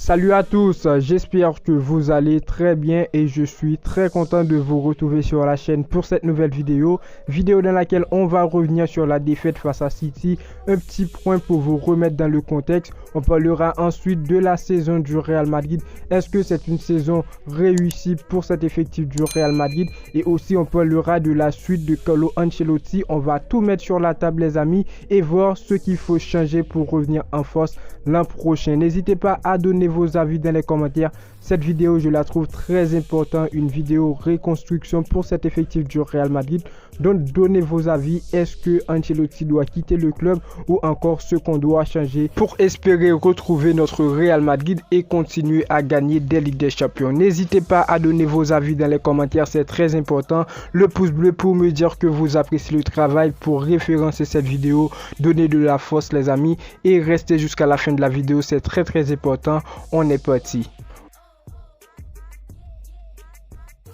Salut à tous, j'espère que vous allez très bien et je suis très content de vous retrouver sur la chaîne pour cette nouvelle vidéo dans laquelle on va revenir sur la défaite face à City, un petit point pour vous remettre dans le contexte. On parlera ensuite de la saison du Real Madrid. Est-ce que c'est une saison réussie pour cet effectif du Real Madrid? Et aussi on parlera de la suite de Carlo Ancelotti. On va tout mettre sur la table les amis et voir ce qu'il faut changer pour revenir en force l'an prochain. N'hésitez pas à donner vos avis dans les commentaires. Cette vidéo, je la trouve très importante, une vidéo reconstruction pour cet effectif du Real Madrid. Donc, donnez vos avis. Est-ce que Ancelotti doit quitter le club ou encore ce qu'on doit changer pour espérer retrouver notre Real Madrid et continuer à gagner des Ligues des Champions? N'hésitez pas à donner vos avis dans les commentaires, c'est très important. Le pouce bleu pour me dire que vous appréciez le travail, pour référencer cette vidéo. Donnez de la force les amis et restez jusqu'à la fin de la vidéo, c'est très important. On est parti.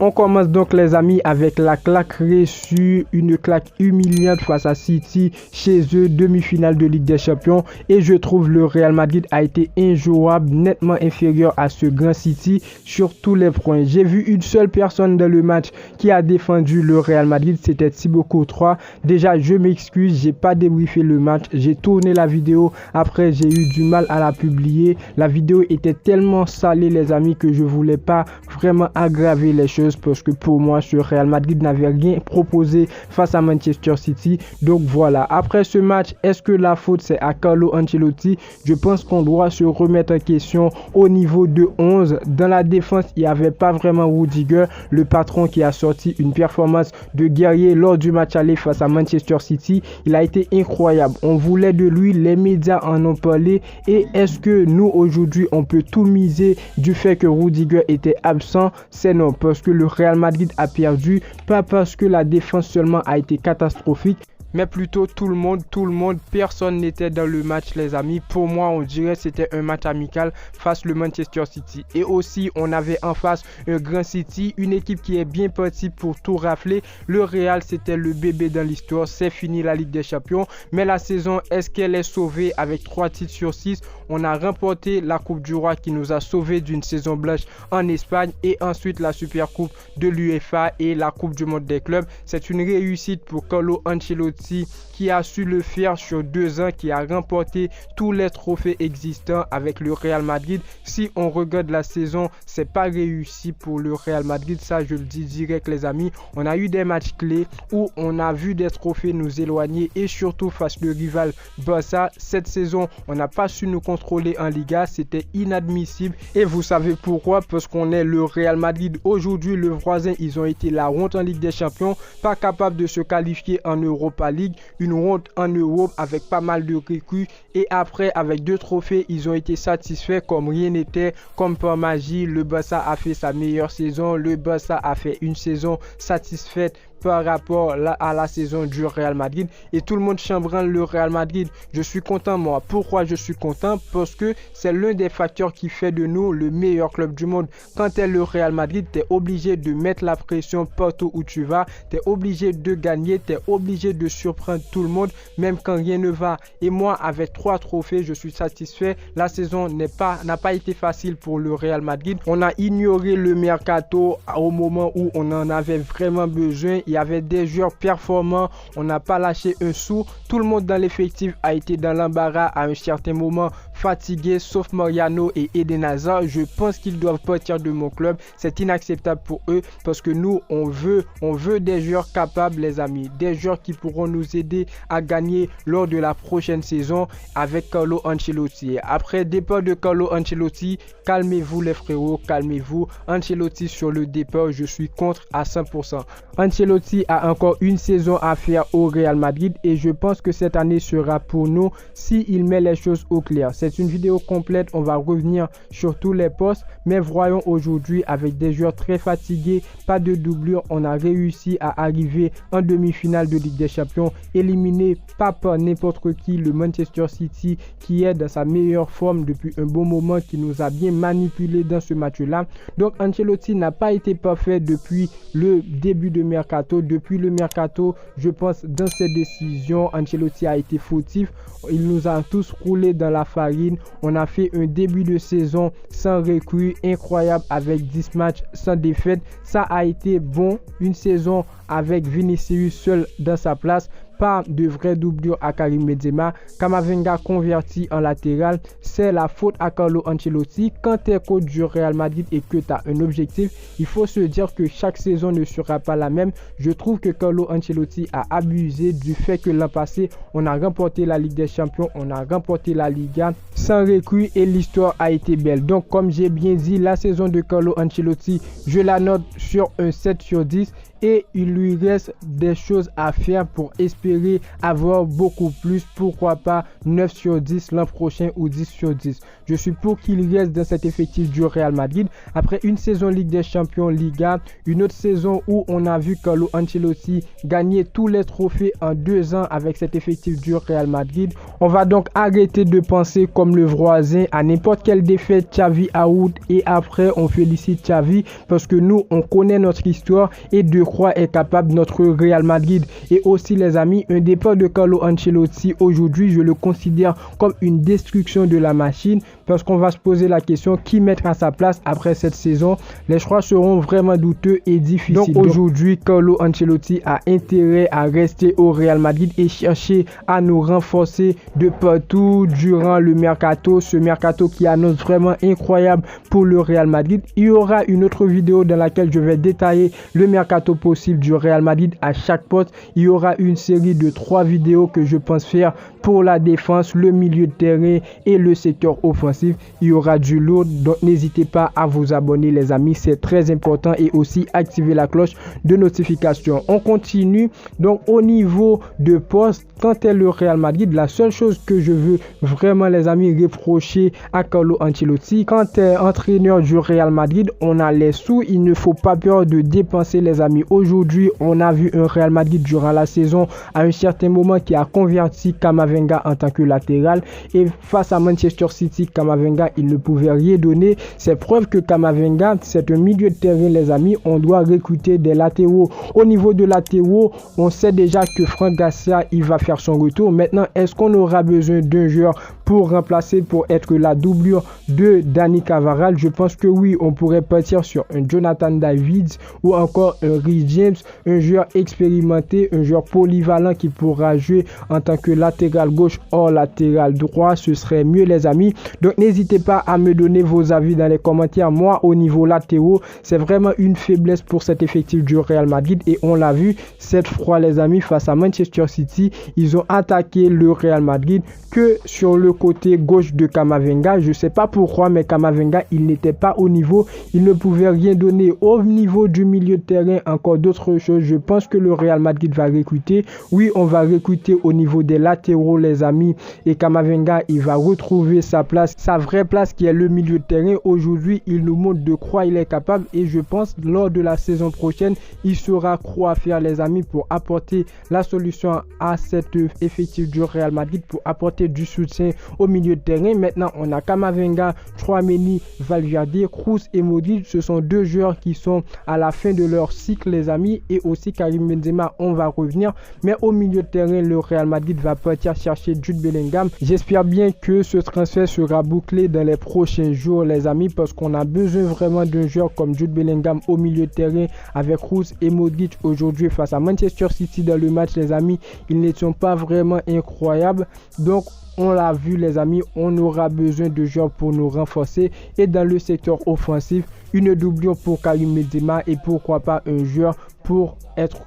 On commence donc les amis avec la claque reçue, une claque humiliante face à City chez eux, demi-finale de Ligue des Champions, et je trouve le Real Madrid a été injouable, nettement inférieur à ce grand City sur tous les points. J'ai vu une seule personne dans le match qui a défendu le Real Madrid, c'était Thibaut Courtois. Déjà je m'excuse, j'ai pas débriefé le match, j'ai tourné la vidéo, après j'ai eu du mal à la publier. La vidéo était tellement salée les amis que je voulais pas vraiment aggraver les choses, parce que pour moi ce Real Madrid n'avait rien proposé face à Manchester City. Donc voilà, après ce match, est-ce que la faute c'est à Carlo Ancelotti? Je pense qu'on doit se remettre en question au niveau de 11. Dans la défense, il n'y avait pas vraiment Rudiger, le patron qui a sorti une performance de guerrier lors du match aller face à Manchester City. Il a été incroyable, on voulait de lui, les médias en ont parlé. Et est-ce que nous aujourd'hui on peut tout miser du fait que Rudiger était absent? C'est non, parce que le Real Madrid a perdu, pas parce que la défense seulement a été catastrophique, mais plutôt tout le monde, personne n'était dans le match les amis. Pour moi on dirait que c'était un match amical face le Manchester City. Et aussi on avait en face un grand City, une équipe qui est bien partie pour tout rafler. Le Real c'était le bébé dans l'histoire, c'est fini la Ligue des Champions. Mais la saison, est-ce qu'elle est sauvée avec 3 titres sur 6? On a remporté la Coupe du Roi qui nous a sauvés d'une saison blanche en Espagne, et ensuite la Super Coupe de l'UEFA et la Coupe du Monde des clubs. C'est une réussite pour Carlo Ancelotti qui a su le faire sur 2 ans, qui a remporté tous les trophées existants avec le Real Madrid. Si on regarde la saison, c'est pas réussi pour le Real Madrid, ça je le dis direct les amis. On a eu des matchs clés où on a vu des trophées nous éloigner, et surtout face le rival Barça. Cette saison on n'a pas su nous contrôler en Liga, c'était inadmissible. Et vous savez pourquoi? Parce qu'on est le Real Madrid. Aujourd'hui le voisin, ils ont été la honte en Ligue des Champions, pas capable de se qualifier en Europa League, une honte en Europe avec pas mal de recrues, et après avec 2 trophées ils ont été satisfaits comme rien n'était, comme par magie. Le Barça a fait sa meilleure saison, le Barça a fait une saison satisfaite par rapport à la saison du Real Madrid, et tout le monde chambranle le Real Madrid. Je suis content moi. Pourquoi je suis content? Parce que c'est l'un des facteurs qui fait de nous le meilleur club du monde. Quand tu es le Real Madrid, tu es obligé de mettre la pression partout où tu vas, tu es obligé de gagner, tu es obligé de surprendre tout le monde même quand rien ne va. Et moi avec 3 trophées je suis satisfait. La saison n'a pas été facile pour le Real Madrid. On a ignoré le mercato au moment où on en avait vraiment besoin. Il y avait des joueurs performants, on n'a pas lâché un sou. Tout le monde dans l'effectif a été dans l'embarras à un certain moment, fatigué, sauf Mariano et Eden Hazard. Je pense qu'ils doivent partir de mon club. C'est inacceptable pour eux, parce que nous on veut des joueurs capables les amis, des joueurs qui pourront nous aider à gagner lors de la prochaine saison avec Carlo Ancelotti. Après départ de Carlo Ancelotti, calmez-vous les frérots, calmez-vous. Ancelotti sur le départ, je suis contre à 100%. Ancelotti a encore une saison à faire au Real Madrid, et je pense que cette année sera pour nous s'il met les choses au clair. C'est une vidéo complète, on va revenir sur tous les postes, mais voyons aujourd'hui avec des joueurs très fatigués, pas de doublure, on a réussi à arriver en demi-finale de Ligue des Champions, éliminé pas par n'importe qui, le Manchester City qui est dans sa meilleure forme depuis un bon moment, qui nous a bien manipulé dans ce match-là. Donc Ancelotti n'a pas été parfait depuis le début de mercato. Depuis le mercato, je pense dans ses décisions, Ancelotti a été fautif. Il nous a tous roulé dans la farine. play-in. On a fait un début de saison sans recrue incroyable avec 10 matchs sans défaite. Ça a été bon, une saison avec Vinicius seul dans sa place. Pas de vraie doublure à Karim Benzema. Camavinga converti en latéral, c'est la faute à Carlo Ancelotti. Quand tu es coach du Real Madrid et que tu as un objectif, il faut se dire que chaque saison ne sera pas la même. Je trouve que Carlo Ancelotti a abusé du fait que l'an passé, on a remporté la Ligue des Champions, on a remporté la Liga sans recrue et l'histoire a été belle. Donc comme j'ai bien dit, la saison de Carlo Ancelotti, je la note sur un 7 sur 10. Et il lui reste des choses à faire pour espérer avoir beaucoup plus, pourquoi pas 9 sur 10 l'an prochain ou 10 sur 10. Je suis pour qu'il reste dans cet effectif du Real Madrid. Après une saison Ligue des Champions, Liga, une autre saison où on a vu Carlo Ancelotti gagner tous les trophées en 2 ans avec cet effectif du Real Madrid. On va donc arrêter de penser comme le voisin à n'importe quelle défaite, Xavi out et après on félicite Xavi parce que nous on connaît notre histoire et de quoi est capable notre Real Madrid. Et aussi les amis, un départ de Carlo Ancelotti aujourd'hui, je le considère comme une destruction de la machine parce qu'on va se poser la question qui mettre à sa place après cette saison. Les choix seront vraiment douteux et difficiles. Donc aujourd'hui, Carlo Ancelotti a intérêt à rester au Real Madrid et chercher à nous renforcer de partout durant le mercato, ce mercato qui annonce vraiment incroyable pour le Real Madrid. Il y aura une autre vidéo dans laquelle je vais détailler le mercato possible du Real Madrid à chaque poste. Il y aura une série de 3 vidéos que je pense faire pour la défense, le milieu de terrain et le secteur offensif. Il y aura du lourd, donc n'hésitez pas à vous abonner les amis, c'est très important, et aussi activer la cloche de notification. On continue donc au niveau de poste. Quand est le Real Madrid, la seule chose que je veux vraiment les amis reprocher à Carlo Ancelotti, quand tu es entraîneur du Real Madrid, on a les sous, il ne faut pas peur de dépenser les amis. Aujourd'hui, on a vu un Real Madrid durant la saison à un certain moment qui a converti Camavinga en tant que latéral, et face à Manchester City, Camavinga il ne pouvait rien donner. C'est preuve que Camavinga c'est un milieu de terrain les amis, on doit recruter des latéraux. Au niveau de latéraux, on sait déjà que Franck Garcia il va faire son retour. Maintenant, est-ce qu'on aura besoin d'un joueur pour remplacer, pour être la doublure de Dani Carvajal? Je pense que oui, on pourrait partir sur un Jonathan David ou encore un Reece James, un joueur expérimenté, un joueur polyvalent qui pourra jouer en tant que latéral gauche ou latéral droit. Ce serait mieux les amis. Donc n'hésitez pas à me donner vos avis dans les commentaires. Moi au niveau latéraux, c'est vraiment une faiblesse pour cet effectif du Real Madrid et on l'a vu cette fois les amis face à Manchester City. Ils ont attaqué le Real Madrid que sur le côté gauche de Camavinga. Je sais pas pourquoi, mais Camavinga il n'était pas au niveau, il ne pouvait rien donner. Au niveau du milieu de terrain, encore d'autres choses. Je pense que le Real Madrid va recruter. Oui, on va recruter au niveau des latéraux les amis, et Camavinga il va retrouver sa place, sa vraie place qui est le milieu de terrain. Aujourd'hui il nous montre de quoi il est capable et je pense lors de la saison prochaine il saura quoi faire les amis pour apporter la solution à cet effectif du Real Madrid, pour apporter du soutien au milieu de terrain. Maintenant on a Camavinga, Tchouaméni, Valverde, Kroos et Modric. Ce sont 2 joueurs qui sont à la fin de leur cycle les amis, et aussi Karim Benzema on va revenir, mais au milieu de terrain le Real Madrid va partir chercher Jude Bellingham. J'espère bien que ce transfert sera bouclé dans les prochains jours les amis, parce qu'on a besoin vraiment d'un joueur comme Jude Bellingham au milieu de terrain avec Kroos et Modric. Aujourd'hui face à Manchester City dans le match les amis, ils n'étaient pas vraiment incroyables. Donc on l'a vu les amis, on aura besoin de joueurs pour nous renforcer, et dans le secteur offensif, une doublure pour Karim Benzema et pourquoi pas un joueur pour être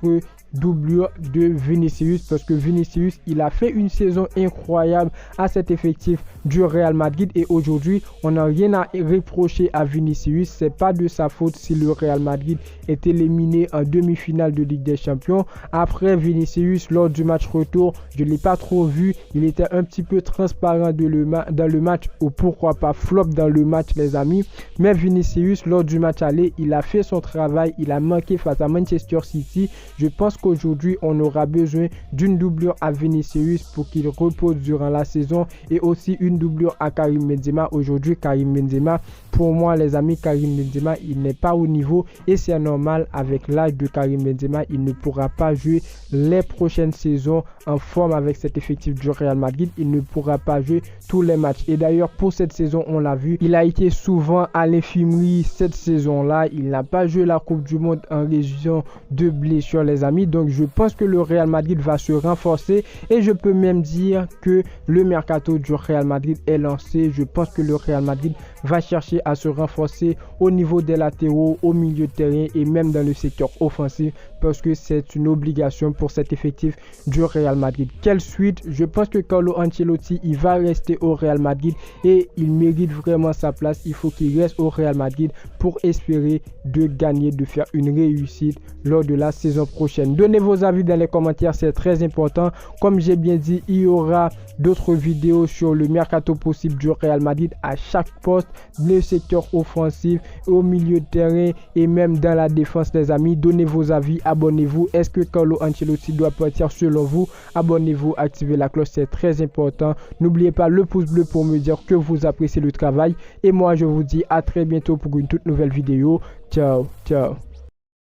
doublure de Vinicius, parce que Vinicius il a fait une saison incroyable à cet effectif du Real Madrid, et aujourd'hui on n'a rien à reprocher à Vinicius. C'est pas de sa faute si le Real Madrid est éliminé en demi-finale de Ligue des Champions. Après Vinicius lors du match retour, je l'ai pas trop vu, il était un petit peu transparent dans le match, ou pourquoi pas flop dans le match les amis. Mais Vinicius lors du match aller il a fait son travail, il a manqué face à Manchester City. Je pense qu'aujourd'hui, on aura besoin d'une doublure à Vinicius pour qu'il repose durant la saison et aussi une doublure à Karim Benzema. Aujourd'hui, Karim Benzema, pour moi, les amis, Karim Benzema, il n'est pas au niveau et c'est normal. Avec l'âge de Karim Benzema, il ne pourra pas jouer les prochaines saisons en forme avec cet effectif du Real Madrid. Il ne pourra pas jouer tous les matchs. Et d'ailleurs, pour cette saison, on l'a vu, il a été souvent à l'infirmerie cette saison-là. Il n'a pas joué la Coupe du Monde en raison de blessures, les amis. Donc, je pense que le Real Madrid va se renforcer et je peux même dire que le mercato du Real Madrid est lancé. Je pense que le Real Madrid va chercher à se renforcer au niveau des latéraux, au milieu de terrain et même dans le secteur offensif parce que c'est une obligation pour cet effectif du Real Madrid. Quelle suite? Je pense que Carlo Ancelotti, il va rester au Real Madrid et il mérite vraiment sa place. Il faut qu'il reste au Real Madrid pour espérer de gagner, de faire une réussite lors de la saison prochaine. Donnez vos avis dans les commentaires, c'est très important. Comme j'ai bien dit, il y aura d'autres vidéos sur le mercato possible du Real Madrid à chaque poste, le secteur offensif, au milieu de terrain et même dans la défense, les amis. Donnez vos avis, abonnez-vous. Est-ce que Carlo Ancelotti doit partir selon vous? Abonnez-vous, activez la cloche, c'est très important. N'oubliez pas le pouce bleu pour me dire que vous appréciez le travail. Et moi, je vous dis à très bientôt pour une toute nouvelle vidéo. Ciao, ciao.